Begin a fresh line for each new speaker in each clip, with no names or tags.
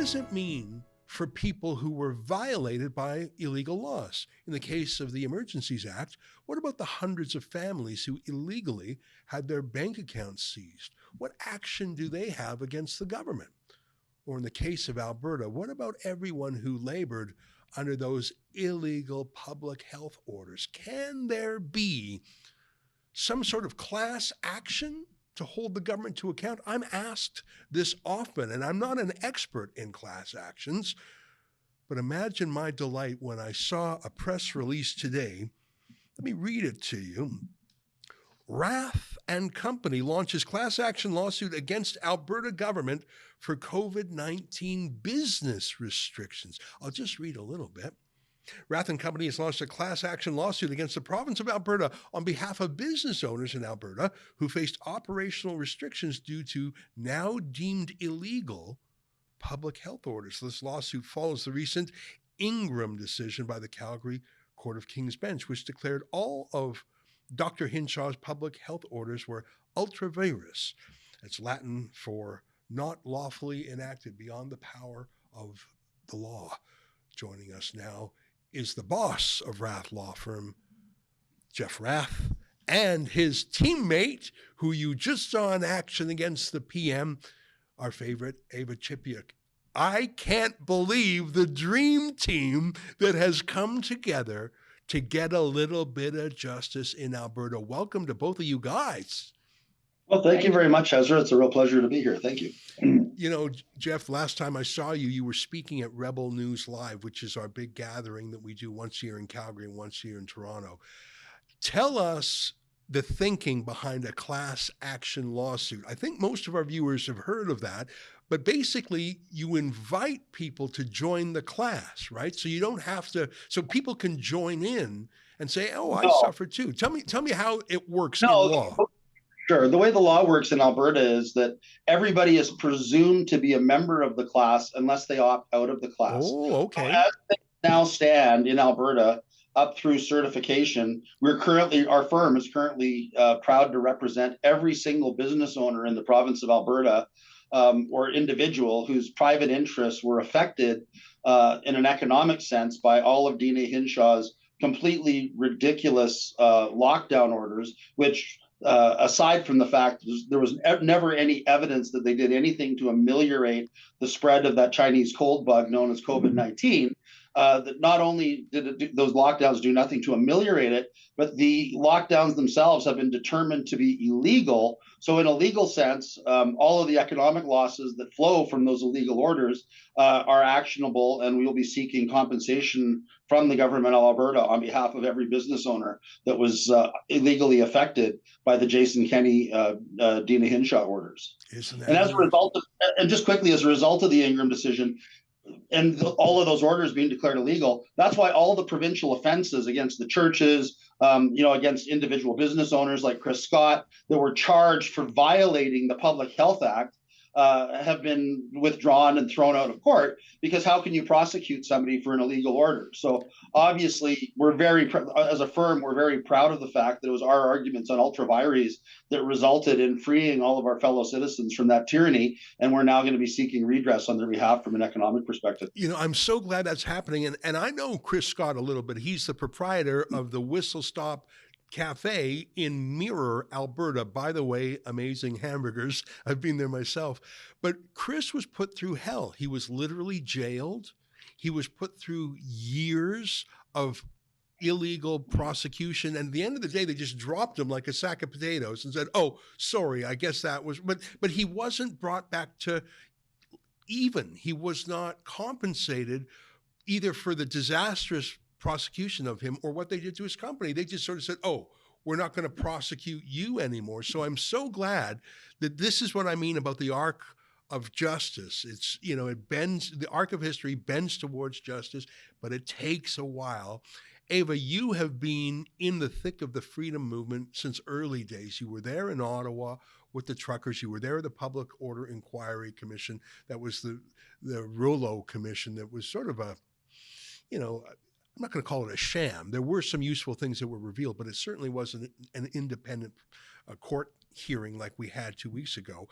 does it mean for people who were violated by illegal laws? In the case of the Emergencies Act, what about the hundreds of families who illegally had their bank accounts seized? What action do they have against the government? Or in the case of Alberta, what about everyone who labored under those illegal public health orders? Can there be some sort of class action to hold the government to account? I'm asked this often, and I'm not an expert in class actions, but imagine my delight when I saw a press release today. Let me read it to you. Rath Company launches class action lawsuit against Alberta government for COVID-19 business restrictions. I'll just read a little bit. Rath Company has launched a class action lawsuit against the province of Alberta on behalf of business owners in Alberta who faced operational restrictions due to now deemed illegal public health orders. This lawsuit follows the recent Ingram decision by the Calgary Court of King's Bench, which declared all of Dr. Hinshaw's public health orders were ultra vires. It's Latin for not lawfully enacted, beyond the power of the law. Joining us now is the boss of Rath Law Firm, Jeff Rath, and his teammate, who you just saw in action against the PM, our favorite, Ava Chipiuk. I can't believe the dream team that has come together to get a little bit of justice in Alberta. Welcome to both of you guys.
Well, thank you very much, Ezra. It's a real pleasure to be here. Thank you.
You know, Jeff, last time I saw you, you were speaking at Rebel News Live, which is our big gathering that we do once a year in Calgary and once a year in Toronto. Tell us the thinking behind a class action lawsuit. I think most of our viewers have heard of that, but basically you invite people to join the class, right? So you don't have to, so people can join in and say, oh, I suffer too. Tell me how it works in law.
Sure. The way the law works in Alberta is that everybody is presumed to be a member of the class unless they opt out of the class.
Oh, okay.
So as things now stand in Alberta, up through certification, our firm is currently proud to represent every single business owner in the province of Alberta, or individual whose private interests were affected in an economic sense by all of Dina Hinshaw's completely ridiculous lockdown orders, which aside from the fact there was never any evidence that they did anything to ameliorate the spread of that Chinese cold bug known as COVID-19, that not only did those lockdowns do nothing to ameliorate it, but the lockdowns themselves have been determined to be illegal. So in a legal sense, all of the economic losses that flow from those illegal orders are actionable, and we will be seeking compensation from the government of Alberta on behalf of every business owner that was illegally affected by the Jason Kenney, Dina Hinshaw orders. And as a result of, and just quickly, as a result of the Ingram decision, and all of those orders being declared illegal, that's why all the provincial offenses against the churches, against individual business owners like Chris Scott that were charged for violating the Public Health Act have been withdrawn and thrown out of court, because how can you prosecute somebody for an illegal order? So obviously, as a firm, we're very proud of the fact that it was our arguments on ultra vires that resulted in freeing all of our fellow citizens from that tyranny, and we're now going to be seeking redress on their behalf from an economic perspective.
You know, I'm so glad that's happening, and I know Chris Scott a little bit. He's the proprietor of the Whistle Stop Cafe in Mirror, Alberta. By the way, amazing hamburgers. I've been there myself. But Chris was put through hell. He was literally jailed. He was put through years of illegal prosecution. And at the end of the day, they just dropped him like a sack of potatoes and said, oh, sorry, I guess that was, but he wasn't brought back to even. He was not compensated either for the disastrous prosecution of him or what they did to his company. They just sort of said, oh, we're not going to prosecute you anymore. So I'm so glad that this is what I mean about the arc of justice. It's, it bends, the arc of history bends towards justice, but it takes a while. Ava, you have been in the thick of the freedom movement since early days. You were there in Ottawa with the truckers. You were there at the Public Order Inquiry Commission. That was the Rouleau Commission that was sort of a, I'm not going to call it a sham. There were some useful things that were revealed, but it certainly wasn't an independent court hearing like we had 2 weeks ago.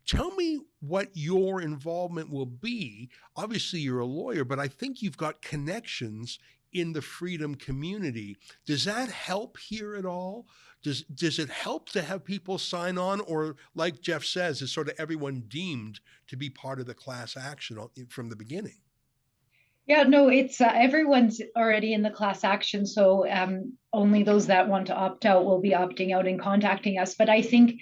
Tell me what your involvement will be. Obviously, you're a lawyer, but I think you've got connections in the freedom community. Does that help here at all? Does it help to have people sign on, or like Jeff says, is sort of everyone deemed to be part of the class action from the beginning?
Yeah, no, it's everyone's already in the class action. So only those that want to opt out will be opting out and contacting us. But I think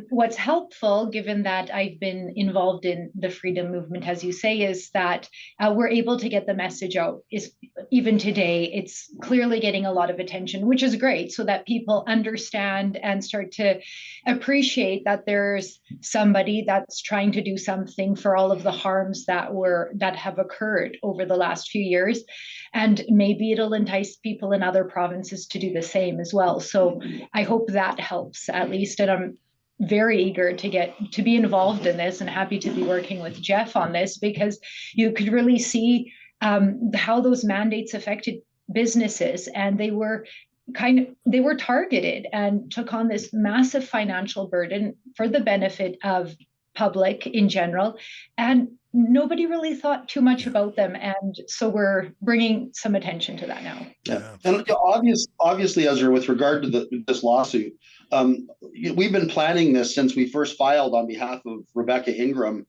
what's helpful, given that I've been involved in the freedom movement, as you say, is that we're able to get the message out. Is even today, it's clearly getting a lot of attention, which is great, so that people understand and start to appreciate that there's somebody that's trying to do something for all of the harms that have occurred over the last few years, and maybe it'll entice people in other provinces to do the same as well. So I hope that helps at least, and I'm very eager to be involved in this and happy to be working with Jeff on this, because you could really see how those mandates affected businesses, and they were targeted and took on this massive financial burden for the benefit of public in general, and nobody really thought too much about them, and so we're bringing some attention to that now.
Yeah, and obviously, Ezra, with regard to this lawsuit, we've been planning this since we first filed on behalf of Rebecca Ingram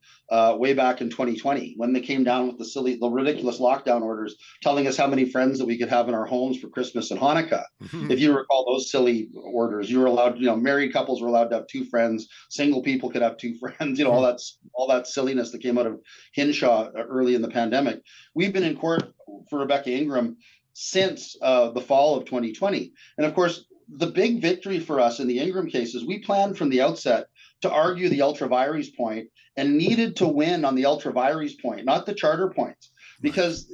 way back in 2020, when they came down with the ridiculous lockdown orders, telling us how many friends that we could have in our homes for Christmas and Hanukkah. If you recall those silly orders, you were allowed, married couples were allowed to have 2 friends, single people could have 2 friends, all that silliness that came out of Hinshaw early in the pandemic. We've been in court for Rebecca Ingram since the fall of 2020. And of course, the big victory for us in the Ingram case is we planned from the outset to argue the ultra vires point, and needed to win on the ultra vires point, not the charter points, because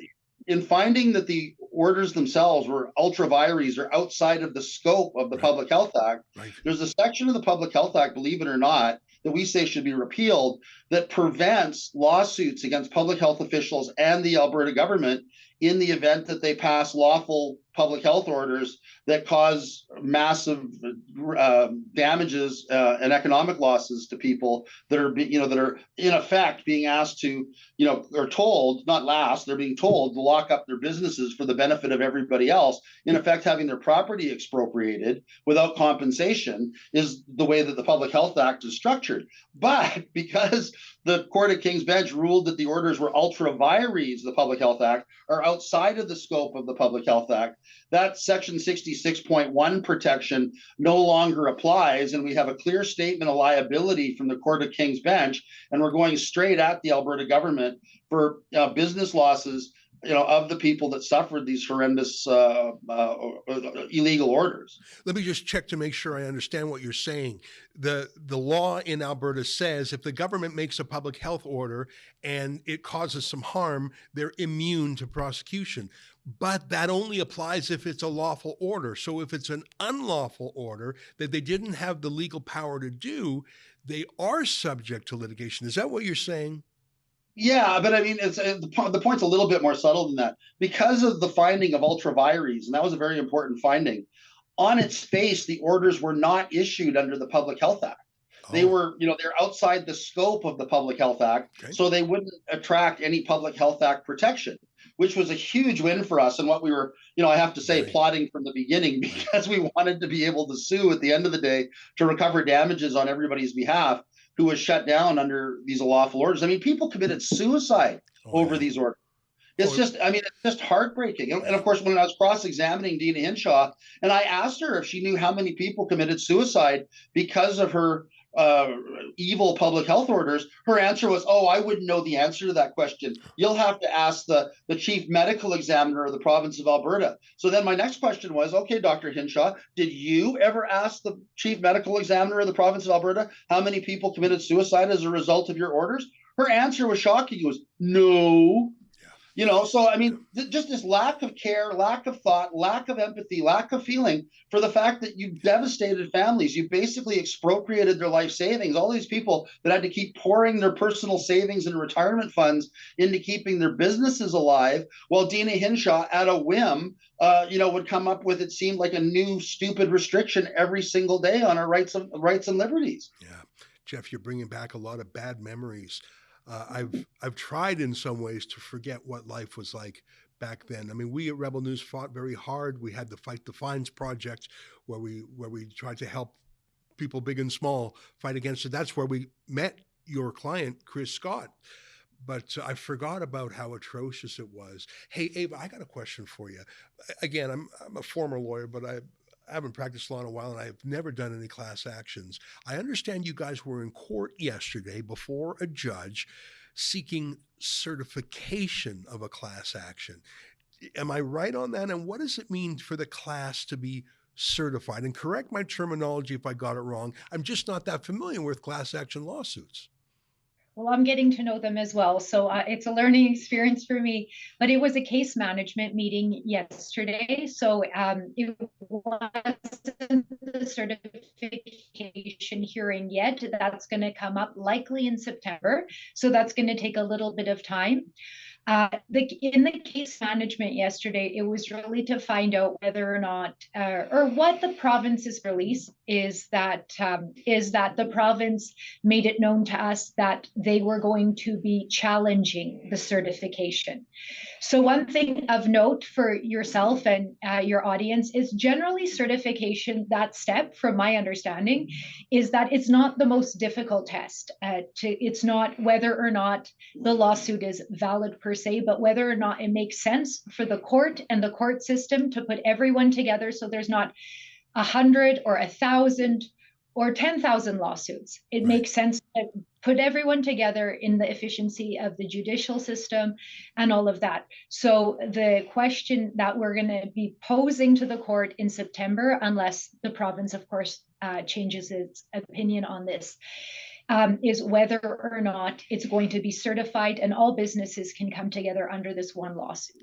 in finding that the orders themselves were ultra vires or outside of the scope of the Public Health Act, there's a section of the Public Health Act, believe it or not, that we say should be repealed, that prevents lawsuits against public health officials and the Alberta government in the event that they pass lawful public health orders that cause massive damages and economic losses to people that are, that are in effect being asked to, or told, not last, they're being told to lock up their businesses for the benefit of everybody else. In effect, having their property expropriated without compensation is the way that the Public Health Act is structured. But because the Court of King's Bench ruled that the orders were ultra vires, the Public Health Act, are outside of the scope of the Public Health Act, that Section 66.1 protection no longer applies, and we have a clear statement of liability from the Court of King's Bench, and we're going straight at the Alberta government for business losses, of the people that suffered these horrendous illegal orders.
Let me just check to make sure I understand what you're saying. The law in Alberta says if the government makes a public health order and it causes some harm, they're immune to prosecution. But that only applies if it's a lawful order. So if it's an unlawful order that they didn't have the legal power to do, they are subject to litigation. Is that what you're saying?
Yeah, but I mean, the point's a little bit more subtle than that. Because of the finding of ultra vires, and that was a very important finding, on its face, the orders were not issued under the Public Health Act. They were, they're outside the scope of the Public Health Act, so they wouldn't attract any Public Health Act protection, which was a huge win for us, and what we were, I have to say, plotting from the beginning, because we wanted to be able to sue at the end of the day to recover damages on everybody's behalf who was shut down under these lawful orders. I mean, people committed suicide over these orders. It's just heartbreaking. And of course, when I was cross-examining Dina Hinshaw, and I asked her if she knew how many people committed suicide because of her evil public health orders, her answer was, I wouldn't know the answer to that question. You'll have to ask the chief medical examiner of the province of Alberta. So then my next question was, okay, Dr. Hinshaw, did you ever ask the chief medical examiner of the province of Alberta how many people committed suicide as a result of your orders? Her answer was shocking. It was no. So I mean, just this lack of care, lack of thought, lack of empathy, lack of feeling for the fact that you've devastated families. You basically expropriated their life savings. All these people that had to keep pouring their personal savings and retirement funds into keeping their businesses alive, while Dina Hinshaw, at a whim, would come up with, it seemed like, a new stupid restriction every single day on our rights and liberties.
Yeah, Jeff, you're bringing back a lot of bad memories. I've tried in some ways to forget what life was like back then. I mean, we at Rebel News fought very hard. We had the Fight the Fines project, where we tried to help people big and small fight against it. That's where we met your client, Chris Scott. But I forgot about how atrocious it was. Hey, Ava, I got a question for you. Again, I'm a former lawyer, but I haven't practiced law in a while, and I've never done any class actions. I understand you guys were in court yesterday before a judge seeking certification of a class action. Am I right on that? And what does it mean for the class to be certified? And correct my terminology if I got it wrong. I'm just not that familiar with class action lawsuits.
Well, I'm getting to know them as well. So it's a learning experience for me. But it was a case management meeting yesterday. So it wasn't the certification hearing yet. That's going to come up likely in September. So that's going to take a little bit of time. In the case management yesterday, it was really to find out whether or not, or what the province's release is that the province made it known to us that they were going to be challenging the certification. So one thing of note for yourself and your audience is generally certification, that step, from my understanding, is that it's not the most difficult test. It's not whether or not the lawsuit is valid per se, but whether or not it makes sense for the court and the court system to put everyone together so there's not 100 or 1,000 or 10,000 lawsuits. It
Right.
makes sense to put everyone together in the efficiency of the judicial system and all of that. So the question that we're going to be posing to the court in September, unless the province, of course, changes its opinion on this, is whether or not it's going to be certified and all businesses can come together under this one lawsuit.